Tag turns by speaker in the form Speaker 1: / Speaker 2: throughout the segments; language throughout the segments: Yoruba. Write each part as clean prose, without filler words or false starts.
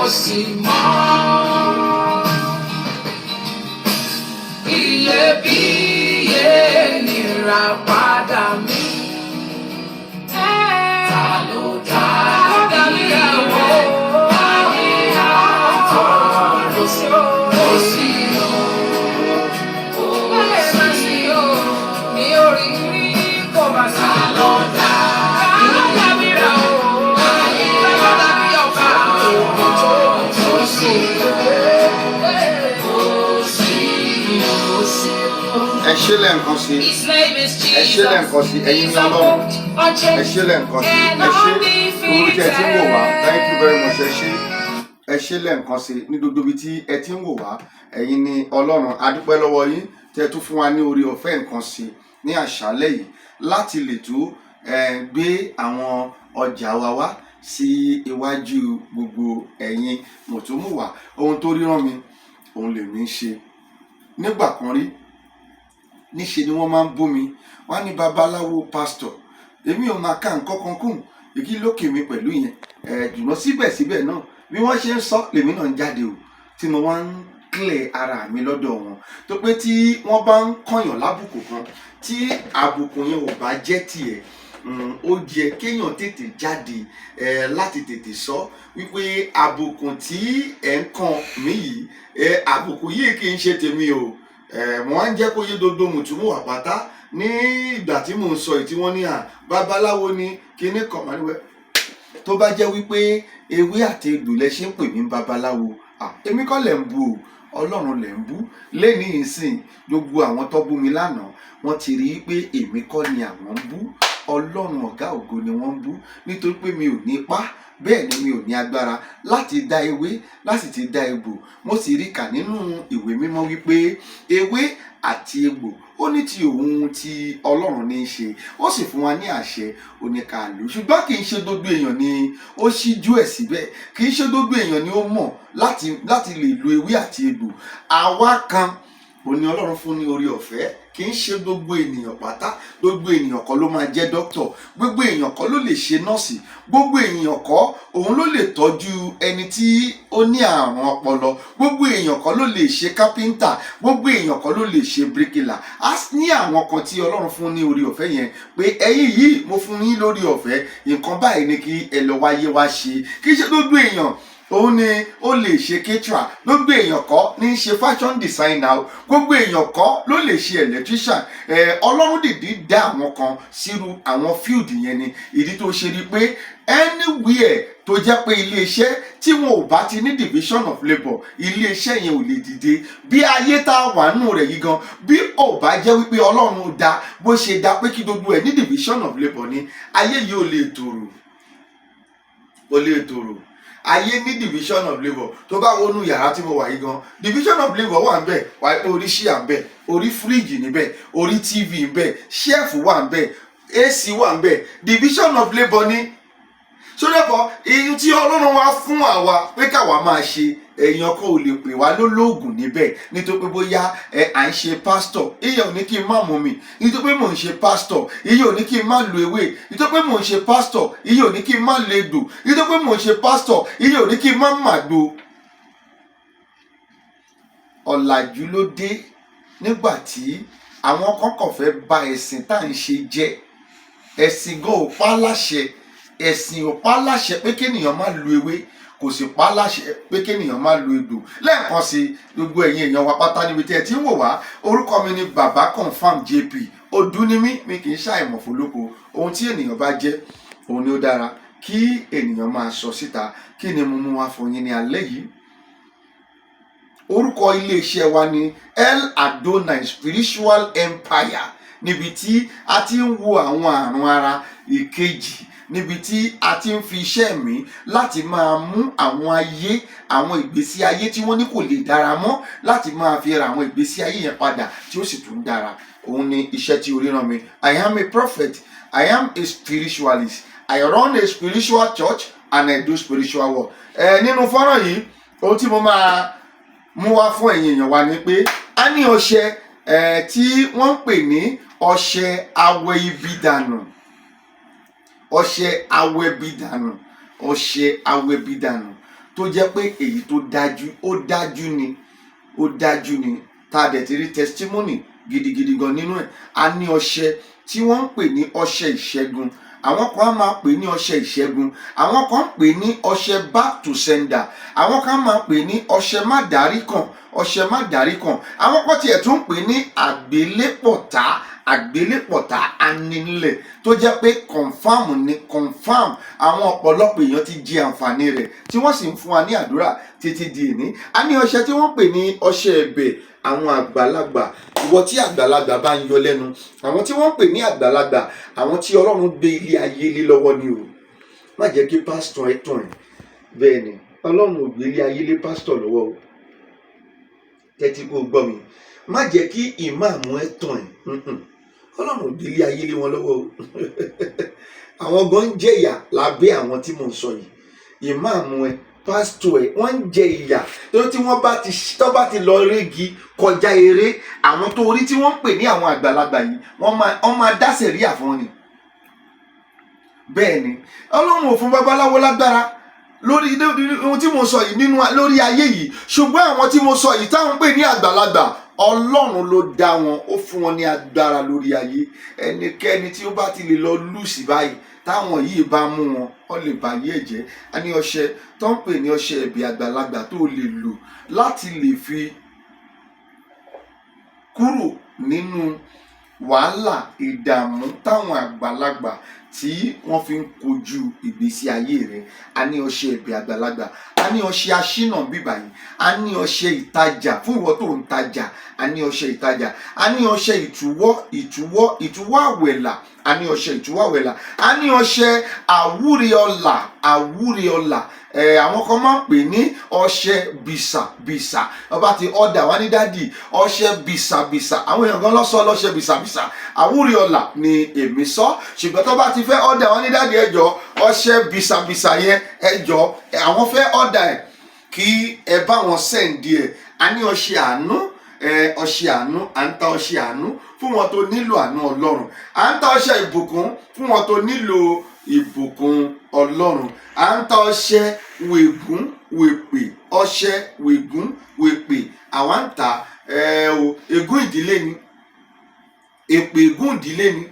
Speaker 1: sì mọ́. Iyebíye nìràpadà mi. Ta ló dàbí ẹ̀wọ̀ ayé àtọ̀run sí o. Ó sì yọ. Ó sì yọ. Mi ò rí rí kò bá sí. Ta ló dàbí ẹ̀wọ̀ ayé àtọ̀run sí o.
Speaker 2: Ẹ ṣé lẹ́ǹkan sí, ẹ ṣé lẹ́ǹkan sí, ẹ̀yin ní Ọlọ́run, ẹ ṣé lẹ́ǹkan sí, ẹ ṣé gbogbo tí ẹ ti ń wò wá, thank you very much, ẹ ṣé lẹ́ǹkan sí ní gbogbo ibi tí ẹ ti ń wò wá, ẹ̀yin ní Ọlọ́run, a dúpẹ́ lọ́wọ́ yín tí ẹ tún fún wa ní oore ọ̀fẹ́ nǹkan sí ní àṣálẹ́ yìí láti lè tún gbé àwọn ọjà wa wá sí iwájú gbogbo ẹ̀yin mùtúmùwà. Ohun tó ríran mi òun lèmi ń ṣe. Nígbà kan rí níṣe ni wọ́n máa ń bú mi, wọ́n á ní babaláwo pásítọ̀, èmi ò máa ká nǹkan kan kùn èyí lókè mi pẹ̀lú yẹn jùlọ síbẹ̀síbẹ̀ náà bí wọ́n ṣe ń sọ lèmi náà ń jáde o tí mo wá ń clear ara mi lọ́dọ̀ wọn tó pé tí wọ́n bá ń kọ̀yàn lábùkù kan tí àbùkù yẹn ò bá jẹ́ tiẹ̀ ó yẹ kéèyàn tètè jáde láti tètè sọ wípé àbùkù tí ẹ̀ ń kàn mí yìí àbùkù yìí kì í ṣe tèmi o. Mo wá ń jẹ́ kó yé dodo mùtúmùwà pátá ní ìgbà tí mò ń sọ yìí tí wọ́n ní babaláwo ni kinní kan máa ń wẹ̀ tó bá jẹ́ wípé ewé àti egbò lẹ ṣe ń pè mí babaláwo èmi kọ́ lẹ̀ ń bú o Ọlọ́run lẹ̀ ń bú lẹ́ni ìsìn gbogbo àwọn tó bú mi lánàá wọ́n ti rí i pé èmi kọ́ ni àwọn ń bú Ọlọ́run ọ̀gá ògo ni wọ́n ń bú nítorí pé mi ò ní ipá bẹ́ẹ̀ ni mi ò ní agbára láti dá ewé láti ti dá egbò. Mo sì rí kà nínú ìwé mímọ́ wípé ewé àti egbò ó ní ti òun ti Ọlọ́run ní í ṣe, ó sì fún wa ní àṣẹ oníkàlù, ṣùgbọ́n kì í ṣe gbogbo èèyàn ni ó ṣíjú ẹ̀ síbẹ̀, kì í ṣe gbogbo èèyàn ni ó mọ̀ láti lè lo ewé àti egbò. Àwa kan òní Ọlọ́run fún ní orí ọ̀fẹ́, kì í ṣe gbogbo ènìyàn pátá, gbogbo ènìyàn kọ́ ló máa jẹ́ dókítọ̀, gbogbo èèyàn kọ́ ló lè ṣe nọ́ọ̀sì, gbogbo èèyàn kọ́ òun ló lè tọ́jú ẹni tí ó ní àrùn ọpọlọ, gbogbo èèyàn kọ́ ló lè ṣe kápẹ́ńtà, gbogbo èèyàn kọ́ ló lè ṣe bíríkìlà. Á ní àwọn kan tí Ọlọ́run fún ní orí ọ̀fẹ́ yẹn pé ẹ̀yin yìí mo fún yín lórí ọ̀fẹ́, nǹkan báyìí ni kí ẹ lọ wáyé wá ṣe. Kì í ṣe gbogbo èèyàn òun ni ó lè ṣe caterer, gbogbo èèyàn kọ́ ní í ṣe fashion designer, gbogbo èèyàn kọ́ ló lè ṣe electrician. Ọlọ́run dìdí dá àwọn kan sírú àwọn field yẹn ni ìdí tó ṣe rí pé anywhere tó jẹ́ pé iléeṣẹ́ tí wọn ò bá ti ní division of labour iléeṣẹ́ yẹn ò lè dìde. Bí ayé tá a wà nù rẹ̀ yìí gan bí ò bá jẹ́ wípé Ọlọ́run dá bó ṣe dá pé kí gbogbo ẹ̀ ní division of labour ni ayé yìí ò lè tòrò, ò lè tòrò. Ayé ní division of labour. Tó bá wọnú yàrá tí mo wà yìí gan division of labour wà ń bẹ̀, wà á pé orí ṣíà ń bẹ̀, orí fíríjì níbẹ̀, orí tv ń bẹ̀, ṣẹ́ẹ̀fù wà ń bẹ̀, ac wà ń bẹ̀, division of labour ni. So therefore èyí tí Ọlọ́run wá fún àwa pé káwa máa ṣe èèyàn kan ò lè pè wá lólóògùn níbẹ̀ nítorí pé bóyá à ń ṣe pásítọ̀ ìyẹn ò ní kí n má mú mi, nítorí pé mò ń ṣe pásítọ̀ ìyẹn ò ní kí n má lo ewé, nítorí pé mò ń ṣe pásítọ̀ ìyẹn ò ní kí n má lo egbò, nítorí pé mò ń ṣe pásítọ̀ ìyẹn ò ní kí n má màgbo. Ọ̀làjú ló dé nígbà tí àwọn kọ́kọ́ fẹ́ bà ẹ̀sìn tá à ń ṣe jẹ́. Ẹ̀sìn gan ò pa láṣẹ, ẹ̀sìn ò pa láṣẹ pé kéèyàn má lo ewé, kò sì pa láṣẹ pé kéèyàn má lo egbò. Lẹ́ẹ̀kan sí gbogbo ẹ̀yin èèyàn wa pátá níbi tí ẹ ti ń wò wá, orúkọ mi ni bàbá confam JP. Ọdún ni mi kì í ṣàìmọ̀ fólóko. Ohun tí ènìyàn bá jẹ́ òun ni ó dára kí ènìyàn máa sọ síta. Kí ni mo mú wá fún yín ní alẹ́ yìí? Orúkọ iléeṣẹ́ wa ni El Adonai Spiritual Empire, níbi tí a ti ń wo àwọn àrùn ara ìkejì, níbi tí a ti ń fi iṣẹ́ mi láti máa mú àwọn ìgbésí ayé tí wọ́n ní kò lè dára mọ́ láti máa fi ra àwọn ìgbésí ayé yẹn padà tí ó sì tún dára. Òun ni iṣẹ́ tí orí rán mi. I am a prophet, I am a spiritualist, I run a spiritual church and I do spiritual work. Nínú fọ́nrán yìí ohun tí mo máa mú wá fún ẹ̀yin èèyàn wa ni pé a ní ọṣẹ tí wọ́n ń pè ní ọṣẹ awẹ ibi dànù, ọṣẹ awẹ ibi dànù, ọṣẹ awẹ ibi dànù. tó jẹ́ pé èyí tó dájú ó dájú ni tá a dẹ̀ ti rí testimony gidigidi gan nínú ẹ̀. A ní ọṣẹ tí wọ́n ń pè ní ọṣẹ ìṣẹ́gun, àwọn kan á máa pè ní ọṣẹ ìṣẹ́gun, àwọn kan ń pè ní ọṣẹ back to sender, àwọn kan máa pè ní ọṣẹ má dárí kàn, ọṣẹ má dárí kàn, àwọn kan tiẹ̀ tún pè ní àgbélépọ̀tá anílẹ̀ tó jẹ́ pé confam àwọn ọ̀pọ̀lọpọ̀ èèyàn ti jẹ àǹfààní rẹ̀ tí wọ́n sì ń fún wa ní àdúrà títí di ìní. A ní ọṣẹ tí wọ́n pè ní ọṣẹ ẹ̀bẹ̀ àwọn àgbàlagbà. Ìwọ tí àgbàlagbà bá ń yọ lẹ́nu, àwọn tí wọ́n pè ní àgbàlagbà, àwọn tí Ọlọ́run gbé ilé ayé lé lọ́wọ́ ni o. Má jẹ́ kí pásítọ̀ ẹ tàn ẹ́. Bẹ́ẹ̀ ni Ọlọ́run ò gbé ilé ayé lé pásítọ̀ lọ́wọ́ o. Tẹ́tí kó gbọ́ mi. Má jẹ́ kí ìmáàmù ẹ tàn ẹ́. Ọlọ́run ò gbé ilé ayé lé wọn lọ́wọ́ o. Àwọn gan ń jẹ ìyà lábẹ́ àwọn tí mò ń sọ yìí. Ìmáàmù ẹ, pásítọ̀ ẹ, wọ́n ń jẹ ìyà torí tí wọ́n bá ti lọ régi kọjá eré, àwọn tó rí tí wọ́n ń pè ní àwọn àgbàlagbà yìí wọ́n máa dá sẹ̀ríà fún wọn ni. Bẹ́ẹ̀ ni Ọlọ́run ò fún babaláwo lágbára lórí ohun tí mo sọ yìí lórí ayé yìí, ṣùgbọ́n àwọn tí mo sọ yìí táwọn ń pè ní àgbàlagbà, Ọlọ́run ló dá wọn, ó fún wọn ní agbára lórí ayé. Ẹnikẹ́ni tí ó bá ti lè lọ lùsì báyìí táwọn yìí bá mú wọn, ó lè báyé ẹ̀jẹ̀. A ní ọṣẹ tó ń pè ní ọṣẹ ẹ̀bẹ̀ àgbàlagbà tó lè lò láti lè fi kúrò nínú wàhálà ìdààmú táwọn àgbàlagbà tí wọ́n fi ń kojú ìgbésí ayé rẹ̀. A ní ọṣẹ ẹ̀bẹ̀ àgbàlagbà, a ní ọṣẹ aṣínà bíbà yìí, a ní ọṣẹ ìtajà fún ìwọ tó ń tajà, a ní ọṣẹ ìtajà, a ní ọṣẹ ìtúwọ́ àwẹ̀là, a ní ọṣẹ ìtúwọ́ àwẹ̀là, a ní ọṣẹ àwúre ọlà. Àwọn kan máa ń pè ní ọṣẹ bìsàbìsà. Ọba ti ọ̀dà wá ní dádì ọṣẹ bìsàbìsà, àwọn èèyàn gan lọ́sọ̀ lọ́ṣẹ bìsàbìsà. Àwúre ọlà ni èmi sọ, ṣùgbọ́n tó bá ti fẹ́ ọ̀dà wá ní dádì ẹjọ́ ọṣẹ bìsàbìsà yẹn ẹjọ́ àwọn fẹ́ ọ̀dà ẹ̀ kí ẹ bá wọn sẹ́ǹdì ẹ̀. A ní ọṣẹ àánú, ọṣẹ àánú, à ń ta ọṣẹ àánú fún wọn tó nílò àánú Ọlọ́run, à ń ta ọṣẹ ìbùkún fún wọn tó nílò ìbùkún Ọlọ́run, à ń ta ọṣẹ wègún wèpè, ọṣẹ wègún wèpè àwa ń ta ègún ìdílé ni, èpè ègún ìdílé ni.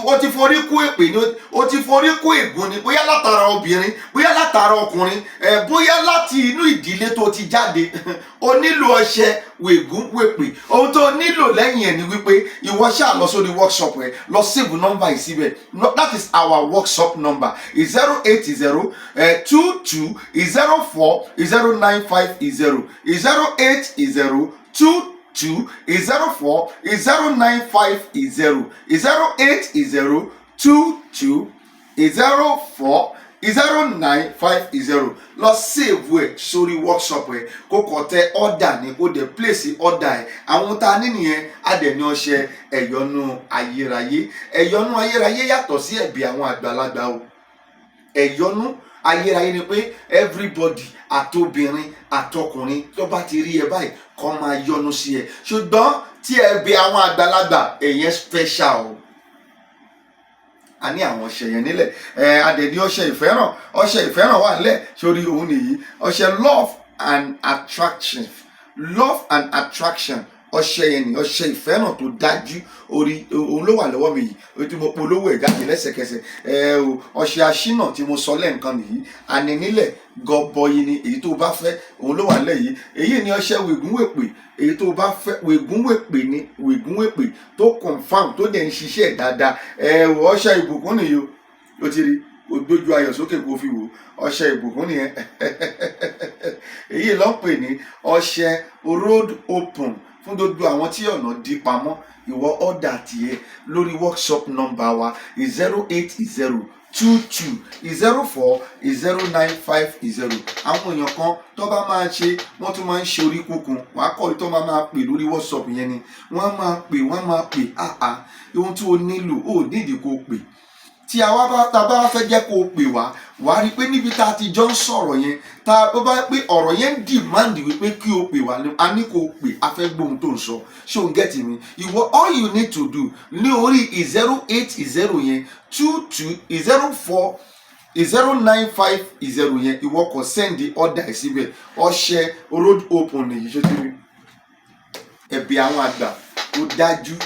Speaker 2: O ti forí kó èpè ni, o ti forí kó ègún ni, bóyá látara obìnrin, bóyá látara ọkùnrin, bóyá láti inú ìdílé tó ti jáde. O nílò ọṣẹ wègún wèpè. Ohun tó nílò lẹ́yìn ẹ̀ ni wípé ìwọ ṣáà lọ sórí workshop ẹ, lọ save number yìí síbẹ̀. That is our workshop number, 080 22 04 0950, 080 22 04 0950, 080 22 04 0950. Lọ save ẹ sórí workshop ẹ, kó kọ tẹ order ni, kó dẹ place order ẹ. Àwọn tá a ní nìyẹn, a dẹ̀ ní ọṣẹ ẹ̀yọ́nú ayérayé. Ẹ̀yọ́nú ayérayé yàtọ̀ sí ẹ̀bẹ̀ àwọn àgbàlagbà o. Ẹ̀yọ́nú ayérayé ni pé everybody, àtobìnrin àtọkùnrin tó bá ti rí ẹ báyìí kó máa yọ́nú sí ẹ. Ṣùgbọ́n tí ẹ̀bẹ̀ àwọn àgbàlagbà ẹ̀yẹn special o. A ní àwọn ọṣẹ yẹn nílẹ̀. Adẹ̀ ní ọṣẹ ìfẹ́ràn wà nílẹ̀. Sórí òun nìyí, ọṣẹ love and attraction, ọṣẹ yẹn ni ọṣẹ ìfẹ́ràn tó dájú. Orí òun ló wà lọ́wọ́ mi yìí, o tí mo polówó ẹ̀ jáde lẹ́sẹ̀kẹsẹ̀. Ọṣẹ aṣínà tí mo sọ lẹ́ǹkan nìyí, a ní nílẹ̀ gọbọyì ni, èyí tó bá fẹ́ òun ló wà nílẹ̀ yìí. Èyí ni ọṣẹ wègúnwèpè, èyí tó bá fẹ́ wègúnwèpè ni, wègúnwèpè tó confam tó dẹ̀ ń ṣiṣẹ́ dáadáa. Ọṣẹ ìbùkún nìyí o ti rí, o gbójú ayọ̀ sókè kó fi wò, ọṣẹ ìbùkún nìyẹn. Èyí ló ń pè ní ọṣẹ road open fún gbogbo àwọn tí ọ̀nà dí pamọ́. Ìwọ ọ̀dà tiẹ̀ lórí workshop number wa 080 22 04 0950. Àwọn èèyàn kan tó bá máa ṣe, wọ́n tún máa ń ṣe orí kúkun, wọ́n á kọ́ tó máa pè lórí WhatsApp yẹn ni, wọ́n máa pè ohun tí o nílò, ó nídìí kó pè. Tí a bá fẹ́ jẹ́ kó o pè wá, wàá rí i pé níbi tá a ti jọ ń sọ̀rọ̀ yẹn, tá a bá pé ọ̀rọ̀ yẹn ń demand wípé kí o pè wá, a ní kó o pè, a fẹ́ gbóhun tó ń sọ. Ṣé o ń get mi? Ìwọ all you need to do ní orí 080 yẹn 22 04 0950 yẹn ìwọ kò send order ẹ̀ síbẹ̀. Ọṣẹ road open nìyí ṣó ti rí. Ẹ̀bẹ̀ àwọn àgbà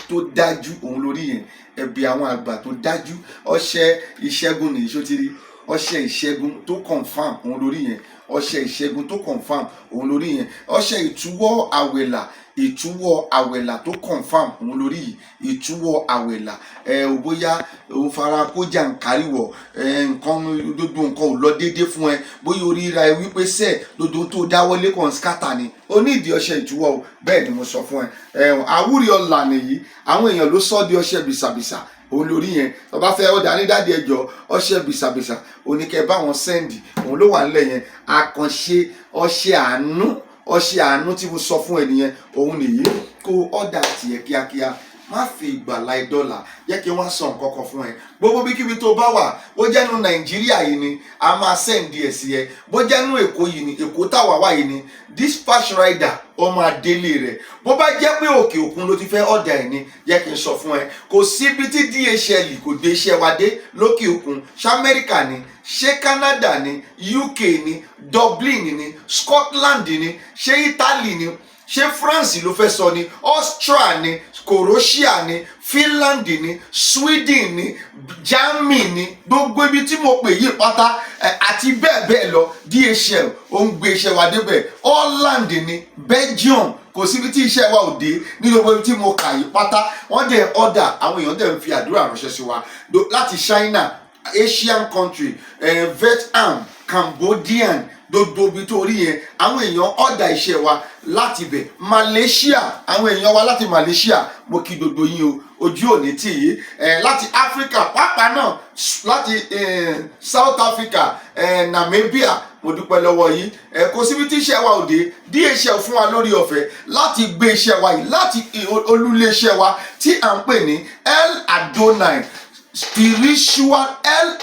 Speaker 2: tó dájú òun lórí yẹn. Ẹ̀bẹ̀ àwọn àgbà tó dájú. Ọṣẹ ìṣẹ́gun nìyí ṣó ti rí. Ọṣẹ ìṣẹ́gun tó confam òun lórí yẹn. Ọṣẹ ìṣẹ́gun tó confam òun lórí yẹn. Ọṣẹ ìtúwọ́ àwẹ̀là tó confam òun lórí yìí. Ìtúwọ́ àwẹ̀là bóyá o fara kó jàǹkáríwọ̀ nǹkan gbogbo nǹkan ò lọ déédéé fún ẹ, bóyá orí ra ẹ wípé sẹ́ẹ̀ gbogbo tó dáwọ́lé kan skátà ni, ó ní ìdí ọṣẹ ìtúwọ́ o. Bẹ́ẹ̀ ni mo sọ fún ẹ. Àwúrí ọ̀la nìyí, àwọn èèyàn ló sọ di ọṣẹ bìsàbìsà òun lórí yẹn. tó bá fẹ́ ọ̀dà ní dáàdi ẹjọ́ ọṣẹ bìsàbìsà oníkẹ́ bá wọn sẹ́ndì òun ló wà nílẹ̀ yẹn. Àkànṣe ọṣẹ àánú tí mo sọ fún ẹ nìyẹn. Òun nìyí kó ọ̀dà tiẹ̀ kíákíá. Má fi ìgbàlá ìdọ́là. Jẹ́ kí wọ́n sọ nǹkan kan fún ẹ. Gbogbo bíkíbi tó bá wà, bó jẹ́nu Nàìjíríà yìí ni a máa sẹ́ǹdì ẹ̀ sí ẹ. Bó jẹ́nu Èkó yìí ni, Èkó táwa wà yìí ni, dispatch rider ọmọ adélé rẹ̀. Bó bá jẹ́ pé òkè òkun ló ti fẹ́ ọ̀dà ẹ̀ ni, jẹ́ kí n sọ fún ẹ. Kò síbi tí DHL kò gbé iṣẹ́ wa dé lókè òkun. Ṣé Amẹ́ríkà ni, ṣé Canada ni, UK ni, Dublin ni, Scotland ni, ṣé Italy ni, ṣé France ló fẹ́ sọ ni, Austria ni, Croatia ni, Finland ni, Sweden ni, Germany ni, gbogbo ibi tí mo pè yí pátá àti bẹ́ẹ̀ bẹ́ẹ̀ lọ. DHL ó ń gbé iṣẹ́ wa débẹ̀. Holland ni, Belgium, kò síbi tí iṣẹ́ wa ò dé ní gbogbo ibi tí mo kà yí pátá. Wọ́n dẹ̀ order, àwọn èèyàn dẹ̀ ń fi àdúrà ránṣẹ́ sí wa láti China, Asian country, Vietnam, Cambodian, gbogbo ibi tó rí yẹn àwọn èèyàn ọ̀dà iṣẹ́ wa láti bẹ̀. Malaysia, àwọn èèyàn wa láti Malaysia, mo kí gbogbo yín o, ojú òní tì yí. Láti Africa pàápàá náà, láti South Africa, Namibia, mo dúpẹ́ lọ́wọ́ yín. Kò síbi tí iṣẹ́ wa ò dé. DHL fún wa lórí ọ̀fẹ́ láti gbé iṣẹ́ wa yìí láti olúléeṣẹ́ wa tí à ń pè ní El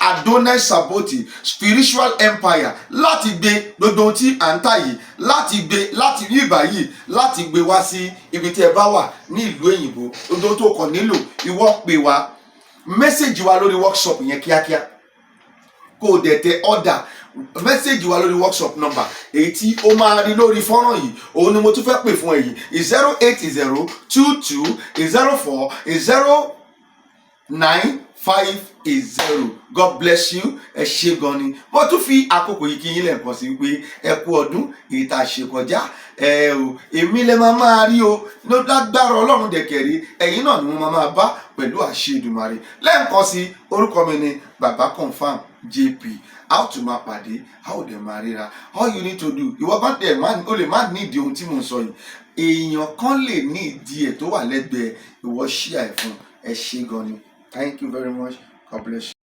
Speaker 2: Adonai Saboti spiritual empire, láti gbé gbogbo tí à ń tà yìí, láti gbé láti ní ìbá yìí, láti gbé wá sí ibi tí ẹ bá wà ní ìlú òyìnbó. Gbogbo tó kàn nílò ìwọ pè wá, mẹ́sẹ̀gì wa lórí workshop yẹn kíákíá kó o dẹ̀ tẹ order. Mẹ́sẹ̀gì wa lórí workshop number èyí tí ó máa rí lórí fọ́nrán yìí, òun ni mo tún fẹ́ pè fún ẹ yìí. 08022040950. God bless you. Ẹ ṣé gan ni. Mo tún fi àkókò yìí kí yín lẹ́ẹ̀kan sí pé ẹ kú ọdún èyí tá a ṣe kọjá. Èmi lẹ máa rí o ló dágbára Ọlọ́run dẹ̀kẹ̀rí. Ẹ̀yin náà ni mo máa bá pẹ̀lú àṣẹ Èdùmàrè. Lẹ́ẹ̀kan sí, orúkọ mi ni Baba Confirm JP. A ó tún máa pàdé, a ó dẹ̀ máa ríra. All you need to do, ìwọ bá dẹ̀ o lè má ní ìdí ohun tí mò ń sọ yìí. Èèyàn kan lè ní ìdí ẹ̀ tó wà lẹ́gbẹ̀ẹ́, ìwọ share ẹ̀ fún. Ẹ ṣé gan ni. Thank you very much. God bless you.